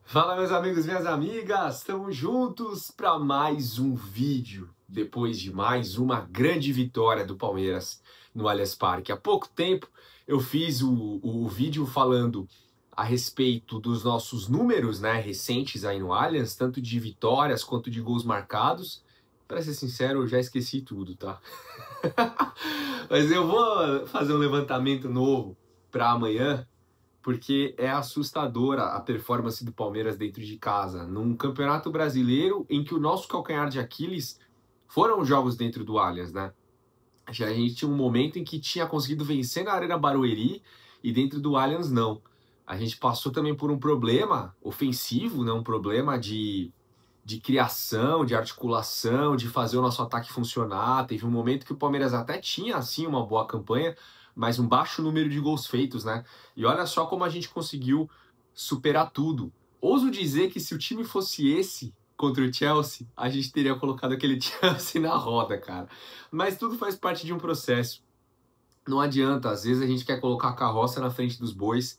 Fala, meus amigos, minhas amigas, estamos juntos para mais um vídeo, depois de mais uma grande vitória do Palmeiras no Allianz Parque. Há pouco tempo eu fiz o vídeo falando a respeito dos nossos números, né, recentes aí no Allianz, tanto de vitórias quanto de gols marcados. Para ser sincero, eu já esqueci tudo, tá? Mas eu vou fazer um levantamento novo para amanhã, porque é assustadora a performance do Palmeiras dentro de casa, num campeonato brasileiro em que o nosso calcanhar de Aquiles foram os jogos dentro do Allianz, né? Já a gente tinha um momento em que tinha conseguido vencer na Arena Barueri e dentro do Allianz não. A gente passou também por um problema ofensivo, né? Um problema de criação, de articulação, de fazer o nosso ataque funcionar. Teve um momento que o Palmeiras até tinha, assim, uma boa campanha, mas um baixo número de gols feitos, né? E olha só como a gente conseguiu superar tudo. Ouso dizer que se o time fosse esse contra o Chelsea, a gente teria colocado aquele Chelsea na roda, cara. Mas tudo faz parte de um processo. Não adianta, às vezes a gente quer colocar a carroça na frente dos bois,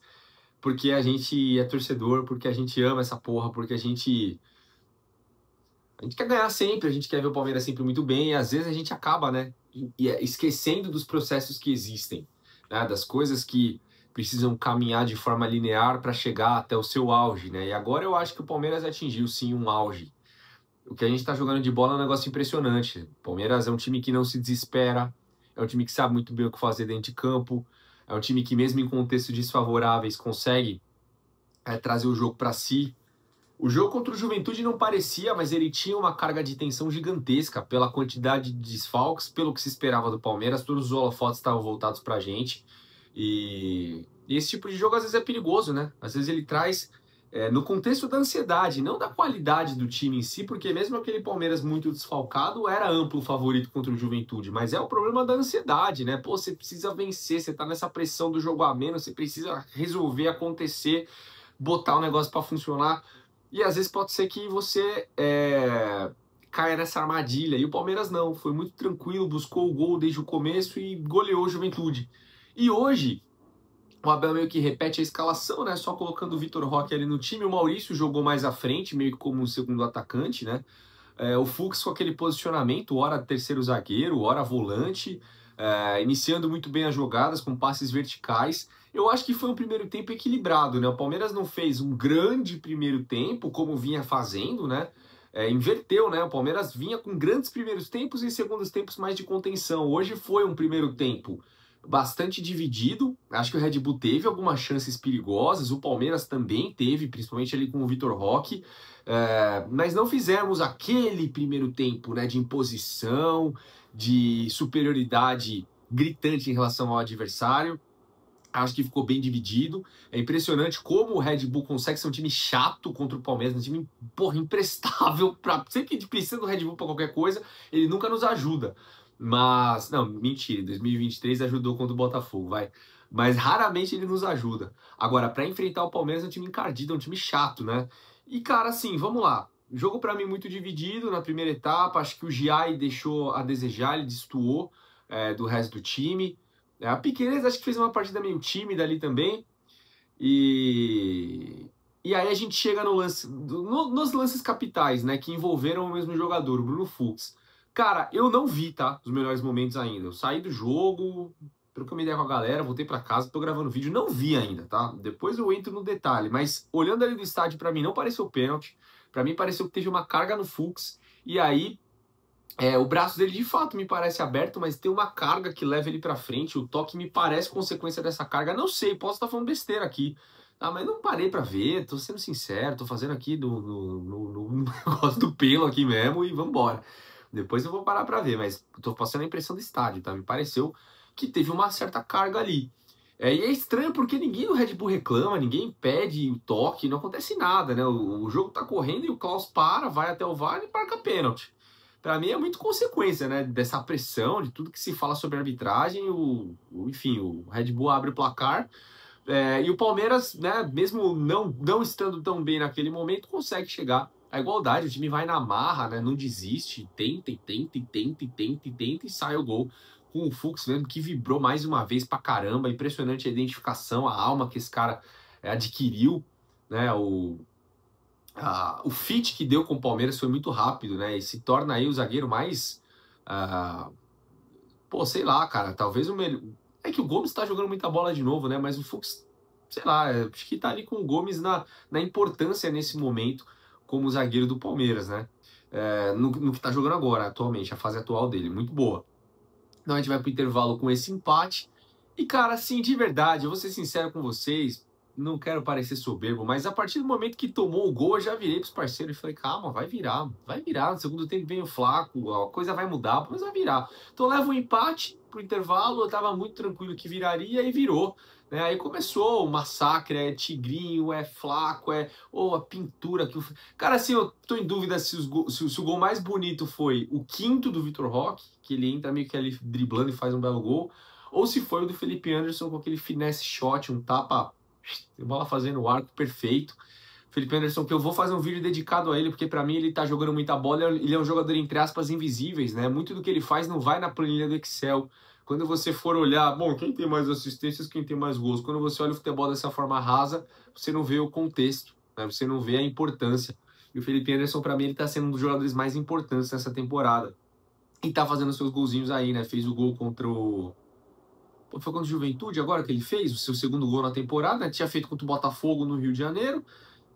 porque a gente é torcedor, porque a gente ama essa porra, porque a gente quer ganhar sempre, a gente quer ver o Palmeiras sempre muito bem, e às vezes a gente acaba, né, esquecendo dos processos que existem, né, das coisas que precisam caminhar de forma linear para chegar até o seu auge, né? E agora eu acho que o Palmeiras atingiu sim um auge. O que a gente está jogando de bola é um negócio impressionante. O Palmeiras é um time que não se desespera, é um time que sabe muito bem o que fazer dentro de campo, é um time que mesmo em contextos desfavoráveis consegue trazer o jogo para si. O jogo contra o Juventude não parecia, mas ele tinha uma carga de tensão gigantesca pela quantidade de desfalques, pelo que se esperava do Palmeiras, todos os holofotes estavam voltados pra gente. E esse tipo de jogo às vezes é perigoso, né? Às vezes ele traz, no contexto da ansiedade, não da qualidade do time em si, porque mesmo aquele Palmeiras muito desfalcado era amplo favorito contra o Juventude, mas é o problema da ansiedade, né? Pô, você precisa vencer, você tá nessa pressão do jogo a menos, você precisa resolver acontecer, botar o negócio para funcionar. E às vezes pode ser que você caia nessa armadilha. E o Palmeiras não, foi muito tranquilo, buscou o gol desde o começo e goleou o Juventude. E hoje, o Abel meio que repete a escalação, né? Só colocando o Vitor Roque ali no time. O Maurício jogou mais à frente, meio que como um segundo atacante, né? O Fux com aquele posicionamento, ora terceiro zagueiro, ora volante, iniciando muito bem as jogadas com passes verticais. Eu acho que foi um primeiro tempo equilibrado, né? O Palmeiras não fez um grande primeiro tempo, como vinha fazendo, né? Inverteu, né? O Palmeiras vinha com grandes primeiros tempos e segundos tempos mais de contenção. Hoje foi um primeiro tempo bastante dividido. Acho que o Red Bull teve algumas chances perigosas, o Palmeiras também teve, principalmente ali com o Vitor Roque. Mas não fizemos aquele primeiro tempo, né, de imposição, de superioridade gritante em relação ao adversário. Acho que ficou bem dividido. É impressionante como o Red Bull consegue ser um time chato contra o Palmeiras, um time, porra, imprestável. Sempre que precisa do Red Bull para qualquer coisa, ele nunca nos ajuda. Mas, não, mentira, em 2023 ajudou contra o Botafogo, vai. Mas raramente ele nos ajuda. Agora, para enfrentar o Palmeiras é um time encardido, é um time chato, né? E, cara, assim, vamos lá. Jogo para mim muito dividido na primeira etapa. Acho que o Giai deixou a desejar, ele destoou do resto do time. A Piqueires acho que fez uma partida meio tímida ali também. E aí a gente chega no lance, nos lances capitais, né? Que envolveram o mesmo jogador, o Bruno Fux. Cara, eu não vi, tá? Os melhores momentos ainda. Eu saí do jogo, troquei uma ideia com a galera, voltei pra casa, tô gravando vídeo, não vi ainda, tá? Depois eu entro no detalhe, mas olhando ali do estádio, pra mim não pareceu pênalti. Pra mim pareceu que teve uma carga no Fux. E aí o braço dele de fato me parece aberto, mas tem uma carga que leva ele pra frente. O toque me parece consequência dessa carga. Não sei, posso estar falando besteira aqui. Mas não parei pra ver, tô sendo sincero, tô fazendo aqui no negócio do pelo aqui mesmo e vambora. Depois eu vou parar pra ver, mas tô passando a impressão do estádio, tá? Me pareceu que teve uma certa carga ali. E é estranho porque ninguém do Red Bull reclama, ninguém pede o toque, não acontece nada, né? O jogo tá correndo e o Klaus para, vai até o VAR e marca pênalti. Para mim é muito consequência, né, dessa pressão, de tudo que se fala sobre arbitragem. Enfim, o Red Bull abre o placar e o Palmeiras, né, mesmo não estando tão bem naquele momento, consegue chegar à igualdade. O time vai na marra, né, não desiste, tenta e sai o gol. Com o Fux mesmo, que vibrou mais uma vez pra caramba. Impressionante a identificação, a alma que esse cara adquiriu, né, o fit que deu com o Palmeiras foi muito rápido, né? E se torna aí o zagueiro mais... pô, sei lá, cara, talvez o melhor... É que o Gomes tá jogando muita bola de novo, né? Mas o Fux, sei lá, acho que tá ali com o Gomes na importância nesse momento como zagueiro do Palmeiras, né? No que tá jogando agora, atualmente, a fase atual dele, muito boa. Então a gente vai pro intervalo com esse empate. E, cara, assim, de verdade, eu vou ser sincero com vocês, não quero parecer soberbo, mas a partir do momento que tomou o gol, eu já virei pros parceiros e falei, calma, vai virar, vai virar. No segundo tempo vem o Flaco, a coisa vai mudar, mas vai virar. Então leva um empate pro intervalo, eu tava muito tranquilo que viraria e virou. Né? Aí começou o massacre, é Tigrinho, é Flaco, a pintura que... Cara, assim, eu tô em dúvida se o gol mais bonito foi o quinto do Vitor Roque, que ele entra meio que ali driblando e faz um belo gol, ou se foi o do Felipe Anderson com aquele finesse shot, um tapa, bola fazendo o arco perfeito. Felipe Anderson, que eu vou fazer um vídeo dedicado a ele, porque pra mim ele tá jogando muita bola, ele é um jogador entre aspas invisíveis, né? Muito do que ele faz não vai na planilha do Excel. Quando você for olhar, bom, quem tem mais assistências, quem tem mais gols? Quando você olha o futebol dessa forma rasa, você não vê o contexto, né? Você não vê a importância. E o Felipe Anderson, pra mim, ele tá sendo um dos jogadores mais importantes nessa temporada. E tá fazendo seus golzinhos aí, né? Fez o gol contra o... Foi contra o Juventude agora que ele fez, o seu segundo gol na temporada, né? Tinha feito contra o Botafogo no Rio de Janeiro,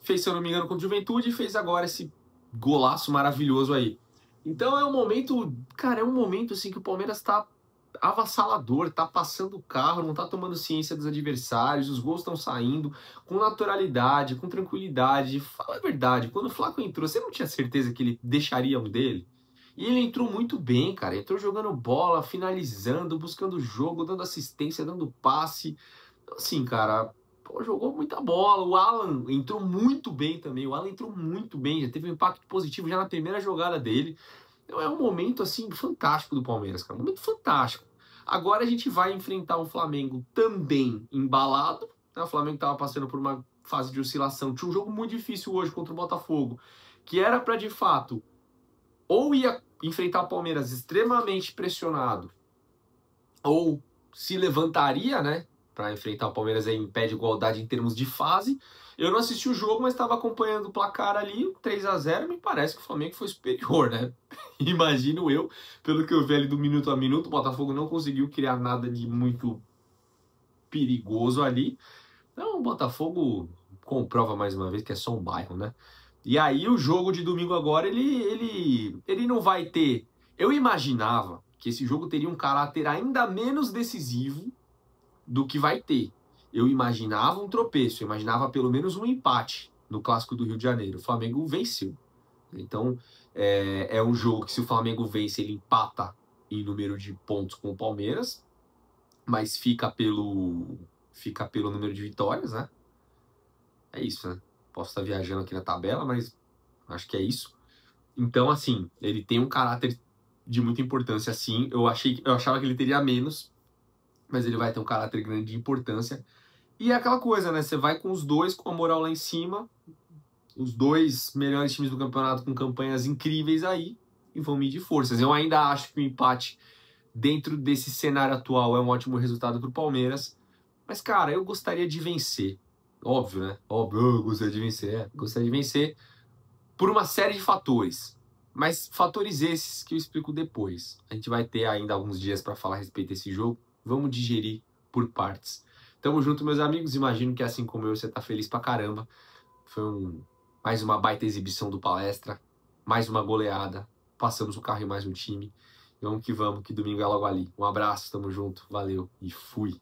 fez, se eu não me engano, contra o Juventude e fez agora esse golaço maravilhoso aí. Então é um momento, cara, é um momento assim que o Palmeiras tá avassalador, tá passando o carro, não tá tomando ciência dos adversários, os gols estão saindo com naturalidade, com tranquilidade. Fala a verdade, quando o Flaco entrou, você não tinha certeza que ele deixaria um dele? E ele entrou muito bem, cara. Entrou jogando bola, finalizando, buscando jogo, dando assistência, dando passe. Então, assim, cara, pô, jogou muita bola. O Alan entrou muito bem também. O Alan entrou muito bem, já teve um impacto positivo já na primeira jogada dele. Então é um momento, assim, fantástico do Palmeiras, cara. Um momento fantástico. Agora a gente vai enfrentar um Flamengo também embalado. Né? O Flamengo estava passando por uma fase de oscilação. Tinha um jogo muito difícil hoje contra o Botafogo, que era para, de fato, ou ia enfrentar o Palmeiras extremamente pressionado, ou se levantaria, né, para enfrentar o Palmeiras aí em pé de igualdade em termos de fase. Eu não assisti o jogo, mas estava acompanhando o placar ali, 3-0, me parece que o Flamengo foi superior, né? Imagino eu, pelo que eu vi ali do minuto a minuto, o Botafogo não conseguiu criar nada de muito perigoso ali. Então o Botafogo comprova mais uma vez que é só um bairro, né? E aí o jogo de domingo agora, ele não vai ter... Eu imaginava que esse jogo teria um caráter ainda menos decisivo do que vai ter. Eu imaginava um tropeço, eu imaginava pelo menos um empate no Clássico do Rio de Janeiro. O Flamengo venceu. Então, é um jogo que se o Flamengo vence, ele empata em número de pontos com o Palmeiras, mas fica pelo número de vitórias, né? É isso, né? Posso estar viajando aqui na tabela, mas acho que é isso. Então, assim, ele tem um caráter de muita importância, sim. Eu achava que ele teria menos, mas ele vai ter um caráter grande de importância. E é aquela coisa, né? Você vai com os dois com a moral lá em cima, os dois melhores times do campeonato com campanhas incríveis aí, e vão medir forças. Eu ainda acho que o empate dentro desse cenário atual é um ótimo resultado para o Palmeiras, mas, cara, eu gostaria de vencer. Óbvio, né? Óbvio, eu gostaria de vencer. Gostaria de vencer por uma série de fatores. Mas fatores esses que eu explico depois. A gente vai ter ainda alguns dias para falar a respeito desse jogo. Vamos digerir por partes. Tamo junto, meus amigos. Imagino que assim como eu, você tá feliz pra caramba. Foi mais uma baita exibição do Palestra. Mais uma goleada. Passamos o carro em mais um time. Vamos, que domingo é logo ali. Um abraço, tamo junto. Valeu e fui.